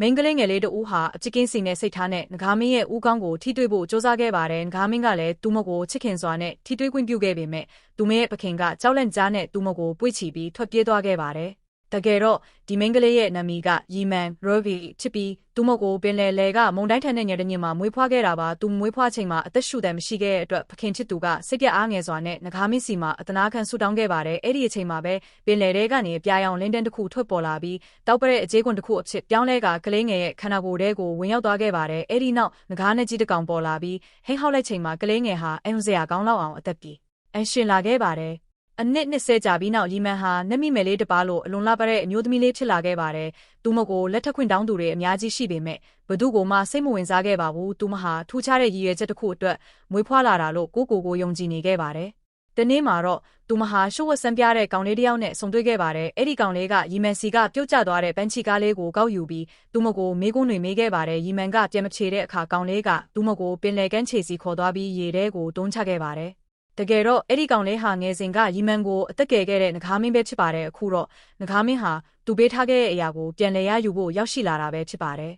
မိန်းကလေးငယ်လေးတဦးဟာအချစ်ကင်းစီနဲ့စိတ်ထားနဲ့ငကားမင်းရဲ့ဦးခေါင်းကိုထိတွေ့ဖို့စ조사ခဲ့ပါတယ်ငကားမင်းကလည်းသူမကိုချစ်ခင်စွာနဲ့ထိတွေ့ခွင့်ပြုခဲ့ပေမဲ့သူမရဲ့ပခင်ကကြောက်လန့်ကြားနဲ့သူမကိုပွေ့ချီပြီးထွက်ပြေးသွားခဲ့ပါတယ်တကယ်တော့ဒီမိန်းကလေးရဲ့နာမည်ကရီမန်ရိုဗီချစ်ပြီးသူမကိုပင်လယ်ကမုန်တိုင်းထန်တဲ့ညတညမှာမွေးဖွားခဲ့တာပါသူမွေးဖွားချိန်မှာအသက်ရှူတမ်းမရှိခဲ့တဲ့အတွက်ပခင်ချစ်သူကစိတ်ပြအားငယ်စွာနဲ့ငကားမင်းစီမှာအတနာခံဆူတောင်းခဲ့ပါတယ်အဲ့ဒီအချိန်မှာပဲပင်လယ်ထဲကနေပြာရောင်လင်းတန်းတစ်ခုထွက်ပေါ်လာပြီးတောက်ပတဲ့အကျေးကွန်တစ်ခုအဖြစ်ပြောင်းလဲကကလေးငယ်ရဲ့ခန္ဓာကိုယ်ထဲကိုဝင်ရောက်သွားခဲ့ပါတယ်အဲ့ဒီနောက်ငကားနဲ့ကြီးတစ်ကောင်ပေါ်လာပြီးဟိန်းဟောက်လိုက်ချိန်မှာကလေးငယ်ဟာအယုံစရာကောင်းလောက်အောင်အသက်ပြီးအရှင်လာခဲ့ပါတယ်အနှစ်20ကြာပြီးနောက်ရီမန်ဟာနတ်မိမယ်လေးတစ်ပါးလို့အလွန်လှပတဲ့အမျိုးသမီးလေးဖြစ်လာခဲ့ပါတယ်။သူမကိုလက်ထပ်ခွင့်တောင်းသူတွေအများကြီးရှိပေမဲ့ဘသူကိုမှစိတ်မဝင်စားခဲ့ပါဘူး။သူမဟာထူးခြားတဲ့ရည်ရွယ်ချက်တစ်ခုအတွက်မွေးဖွားလာတာလို့ကိုယုံကြည်နေခဲ့ပါတယ်။တနေ့မှာတော့သူမဟာရှုပ်ဝက်စမ်းပြတဲ့ကောင်လေးတစ်ယောက်နဲ့ဆုံတွေ့ခဲ့ပါတယ်။အဲ့ဒီကောင်လေးကရီမန်စီကပြုတ်ကျသွားတဲ့ပန်းချီကားလေးကိုကောက်ယူပြီးသူမကိုမေးခွန်းတွေမေးခဲ့ပါတယ်။ရီမန်ကပြန်မချေတဲ့အခါကောင်လေးကသူမကိုပင်လယ်ကမ်းခြေစီခေါ်သွားပြီးရေထဲကိုတွန်းချခဲ့ပါတယ်။တကယ်တော့အဲ့ဒီကောင်လေးဟာငယ်စဉ်ကရီမန်ကိုအသက်ကယ်ခဲ့တဲ့ငကားမင်းပဲဖြစ်ပါတယ်အခုတော့ငကားမင်းဟာသူပေးထားခဲ့တဲ့အရာကိုပြန်လည်ရယူဖို့ရောက်ရှိလာတာပဲဖြစ်ပါတယ်